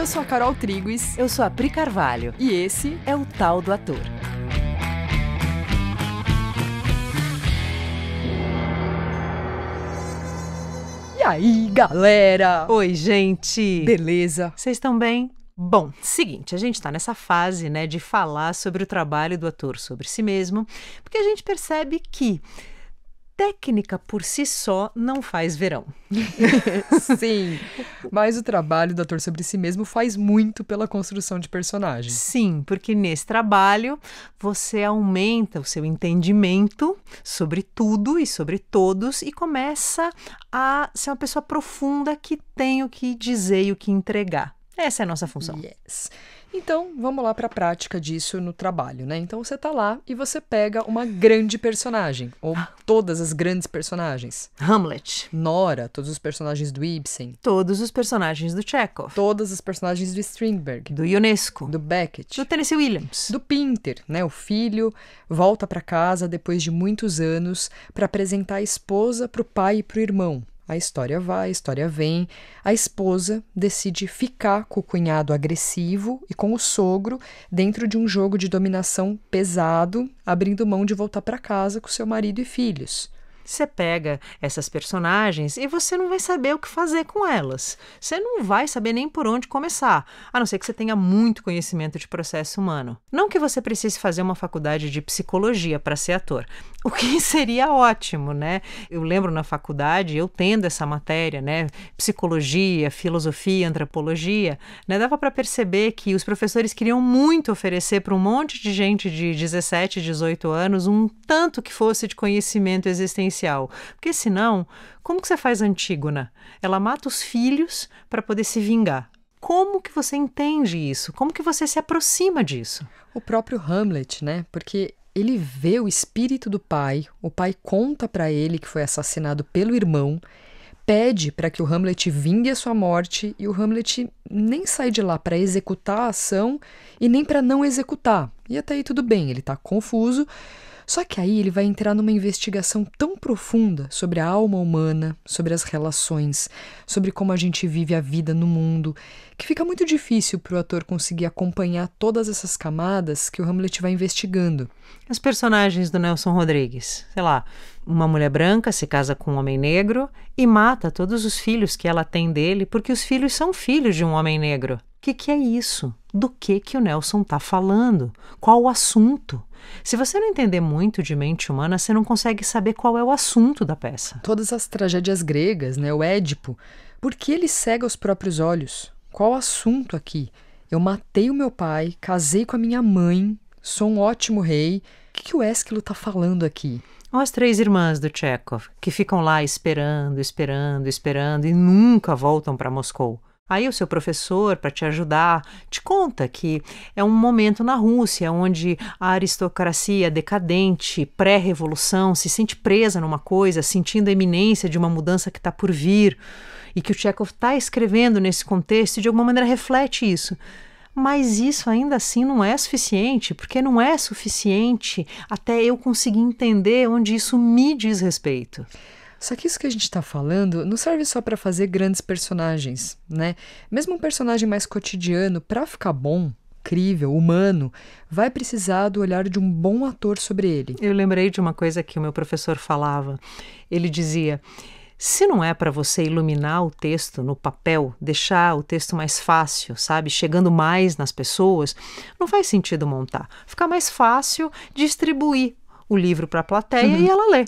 sou a Carol Triguis. Eu sou a Pri Carvalho. E esse é o Tal do Ator. E aí, galera? Oi, gente! Beleza? Vocês estão bem? Bom, seguinte, a gente está nessa fase, né, de falar sobre o trabalho do ator sobre si mesmo, porque a gente percebe que técnica por si só não faz verão. Sim, mas o trabalho do ator sobre si mesmo faz muito pela construção de personagens. Sim, porque nesse trabalho você aumenta o seu entendimento sobre tudo e sobre todos e começa a ser uma pessoa profunda que tem o que dizer e o que entregar. Essa é a nossa função. Yes. Então, vamos lá para a prática disso no trabalho, né? Então, você tá lá e você pega uma grande personagem, ou todas as grandes personagens. Hamlet. Nora, todos os personagens do Ibsen. Todos os personagens do Chekhov. Todas as personagens do Strindberg. Do Ionesco. Do Beckett. Do Tennessee Williams. Do Pinter, né? O filho volta para casa depois de muitos anos para apresentar a esposa para o pai e para o irmão. A história vai, a história vem. A esposa decide ficar com o cunhado agressivo e com o sogro dentro de um jogo de dominação pesado, abrindo mão de voltar para casa com seu marido e filhos. Você pega essas personagens e você não vai saber o que fazer com elas. Você não vai saber nem por onde começar, a não ser que você tenha muito conhecimento de processo humano. Não que você precise fazer uma faculdade de psicologia para ser ator, o que seria ótimo, né? Eu lembro na faculdade, eu tendo essa matéria, né? Psicologia, filosofia, antropologia, né? Dava para perceber que os professores queriam muito oferecer para um monte de gente de 17, 18 anos um tanto que fosse de conhecimento existencial. Porque senão, como que você faz Antígona? Ela mata os filhos para poder se vingar. Como que você entende isso? Como que você se aproxima disso? O próprio Hamlet, né? Porque ele vê o espírito do pai, o pai conta para ele que foi assassinado pelo irmão, pede para que o Hamlet vingue a sua morte e o Hamlet nem sai de lá para executar a ação e nem para não executar. E até aí tudo bem, ele está confuso. Só que aí ele vai entrar numa investigação tão profunda sobre a alma humana, sobre as relações, sobre como a gente vive a vida no mundo, que fica muito difícil para o ator conseguir acompanhar todas essas camadas que o Hamlet vai investigando. Os personagens do Nelson Rodrigues, sei lá, uma mulher branca se casa com um homem negro e mata todos os filhos que ela tem dele porque os filhos são filhos de um homem negro. O que é isso? Do que o Nelson está falando? Qual o assunto? Se você não entender muito de mente humana, você não consegue saber qual é o assunto da peça. Todas as tragédias gregas, né? O Édipo, por que ele cega os próprios olhos? Qual o assunto aqui? Eu matei o meu pai, casei com a minha mãe, sou um ótimo rei. O que o Ésquilo está falando aqui? Ou as três irmãs do Chekhov, que ficam lá esperando e nunca voltam para Moscou. Aí o seu professor, para te ajudar, te conta que é um momento na Rússia onde a aristocracia decadente, pré-revolução, se sente presa numa coisa, sentindo a iminência de uma mudança que está por vir, e que o Chekhov está escrevendo nesse contexto e de alguma maneira reflete isso. Mas isso ainda assim não é suficiente, porque não é suficiente até eu conseguir entender onde isso me diz respeito. Só que isso que a gente está falando não serve só para fazer grandes personagens, né? Mesmo um personagem mais cotidiano, para ficar bom, incrível, humano, vai precisar do olhar de um bom ator sobre ele. Eu lembrei de uma coisa que o meu professor falava. Ele dizia: se não é para você iluminar o texto no papel, deixar o texto mais fácil, sabe? Chegando mais nas pessoas, não faz sentido montar. Fica mais fácil distribuir o livro para a plateia e ela lê.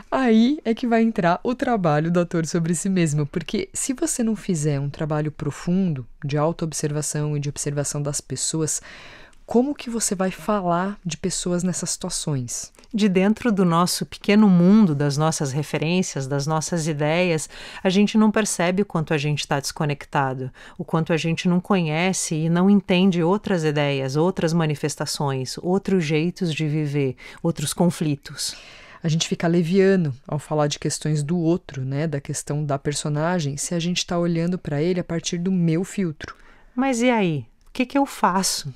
Aí é que vai entrar o trabalho do ator sobre si mesmo, porque se você não fizer um trabalho profundo de autoobservação e de observação das pessoas, como que você vai falar de pessoas nessas situações? De dentro do nosso pequeno mundo, das nossas referências, das nossas ideias, a gente não percebe o quanto a gente está desconectado, o quanto a gente não conhece e não entende outras ideias, outras manifestações, outros jeitos de viver, outros conflitos. A gente fica leviano ao falar de questões do outro, né, da questão da personagem, se a gente está olhando para ele a partir do meu filtro. Mas e aí? O que eu faço?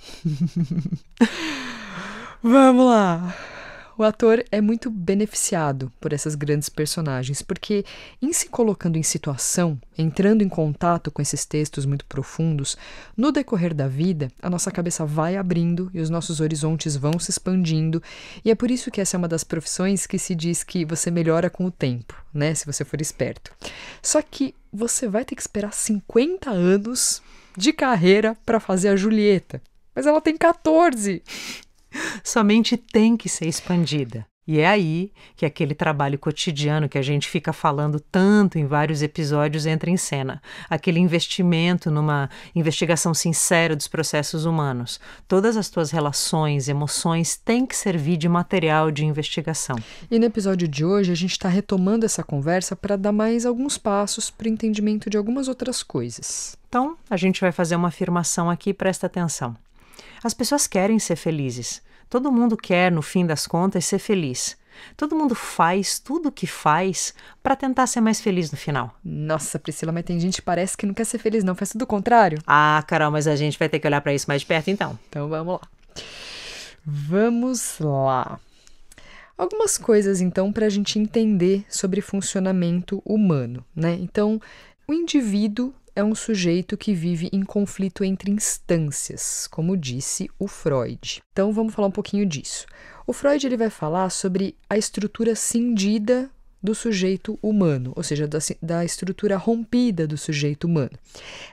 Vamos lá! O ator é muito beneficiado por essas grandes personagens, porque em se colocando em situação, entrando em contato com esses textos muito profundos, no decorrer da vida, a nossa cabeça vai abrindo e os nossos horizontes vão se expandindo, e é por isso que essa é uma das profissões que se diz que você melhora com o tempo, né, se você for esperto. Só que você vai ter que esperar 50 anos de carreira para fazer a Julieta, mas ela tem 14. Sua mente tem que ser expandida. E é aí que aquele trabalho cotidiano que a gente fica falando tanto em vários episódios entra em cena. Aquele investimento numa investigação sincera dos processos humanos. Todas as tuas relações, emoções têm que servir de material de investigação. E no episódio de hoje a gente está retomando essa conversa para dar mais alguns passos para o entendimento de algumas outras coisas. Então, a gente vai fazer uma afirmação aqui, presta atenção. As pessoas querem ser felizes. Todo mundo quer, no fim das contas, ser feliz. Todo mundo faz tudo o que faz para tentar ser mais feliz no final. Nossa, Priscila, mas tem gente que parece que não quer ser feliz, não. Faz tudo o contrário. Ah, Carol, mas a gente vai ter que olhar para isso mais de perto, então. Então vamos lá. Vamos lá. Algumas coisas, então, para a gente entender sobre funcionamento humano, né? Então, o indivíduo é um sujeito que vive em conflito entre instâncias, como disse o Freud. Então vamos falar um pouquinho disso. O Freud ele vai falar sobre a estrutura cindida do sujeito humano, ou seja, da estrutura rompida do sujeito humano.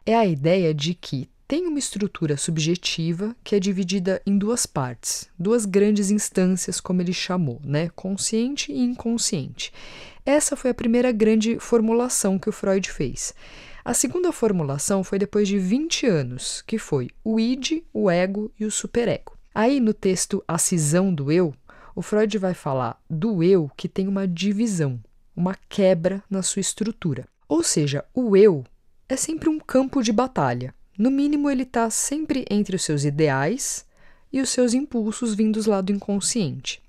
É a ideia de que tem uma estrutura subjetiva que é dividida em duas partes, duas grandes instâncias, como ele chamou, né? Consciente e inconsciente. Essa foi a primeira grande formulação que o Freud fez. A segunda formulação foi depois de 20 anos, que foi o id, o ego e o superego. Aí, no texto A Cisão do Eu, o Freud vai falar do eu que tem uma divisão, uma quebra na sua estrutura. Ou seja, o eu é sempre um campo de batalha. No mínimo, ele está sempre entre os seus ideais e os seus impulsos vindos lá do inconsciente.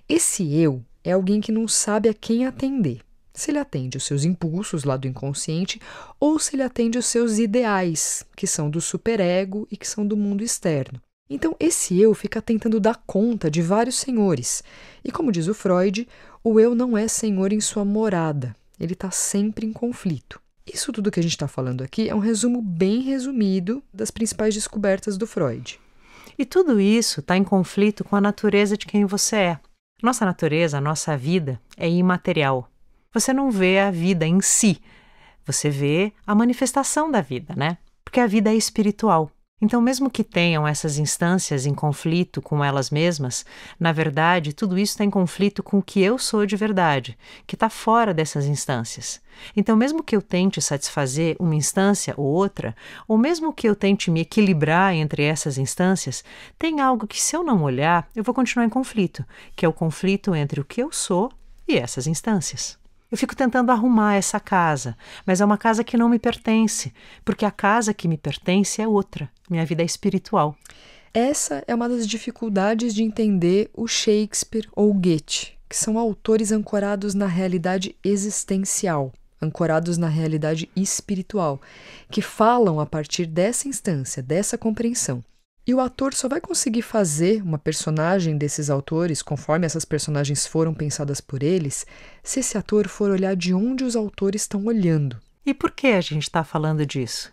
Esse eu é alguém que não sabe a quem atender. Se ele atende os seus impulsos lá do inconsciente ou se ele atende os seus ideais, que são do superego e que são do mundo externo. Então, esse eu fica tentando dar conta de vários senhores. E como diz o Freud, o eu não é senhor em sua morada. Ele está sempre em conflito. Isso tudo que a gente está falando aqui é um resumo bem resumido das principais descobertas do Freud. E tudo isso está em conflito com a natureza de quem você é. Nossa natureza, a nossa vida, é imaterial. Você não vê a vida em si, você vê a manifestação da vida, né? Porque a vida é espiritual. Então, mesmo que tenham essas instâncias em conflito com elas mesmas, na verdade, tudo isso está em conflito com o que eu sou de verdade, que está fora dessas instâncias. Então, mesmo que eu tente satisfazer uma instância ou outra, ou mesmo que eu tente me equilibrar entre essas instâncias, tem algo que, se eu não olhar, eu vou continuar em conflito, que é o conflito entre o que eu sou e essas instâncias. Eu fico tentando arrumar essa casa, mas é uma casa que não me pertence, porque a casa que me pertence é outra. Minha vida é espiritual. Essa é uma das dificuldades de entender o Shakespeare ou o Goethe, que são autores ancorados na realidade existencial, ancorados na realidade espiritual, que falam a partir dessa instância, dessa compreensão. E o ator só vai conseguir fazer uma personagem desses autores, conforme essas personagens foram pensadas por eles, se esse ator for olhar de onde os autores estão olhando. E por que a gente está falando disso?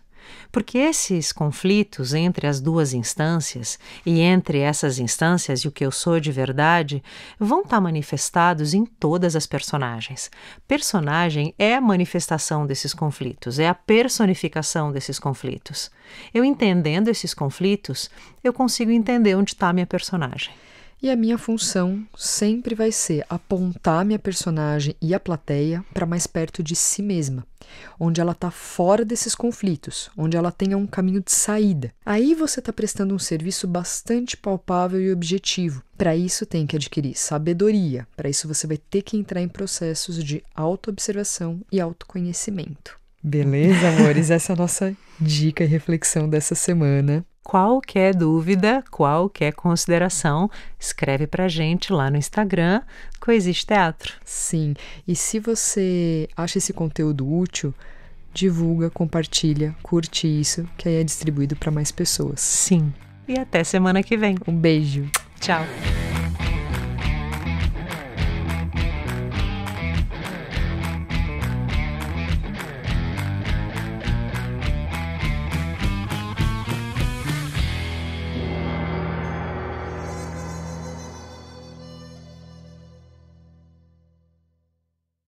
Porque esses conflitos entre as duas instâncias e entre essas instâncias e o que eu sou de verdade vão estar manifestados em todas as personagens. Personagem é a manifestação desses conflitos, é a personificação desses conflitos. Eu entendendo esses conflitos, eu consigo entender onde está a minha personagem. E a minha função sempre vai ser apontar minha personagem e a plateia para mais perto de si mesma, onde ela está fora desses conflitos, onde ela tenha um caminho de saída. Aí você está prestando um serviço bastante palpável e objetivo. Para isso tem que adquirir sabedoria, para isso você vai ter que entrar em processos de autoobservação e autoconhecimento. Beleza, amores? Essa é a nossa dica e reflexão dessa semana. Qualquer dúvida, qualquer consideração, escreve pra gente lá no Instagram, Coexiste Teatro. Sim, e se você acha esse conteúdo útil, divulga, compartilha, curte isso, que aí é distribuído para mais pessoas. Sim, e até semana que vem. Um beijo. Tchau.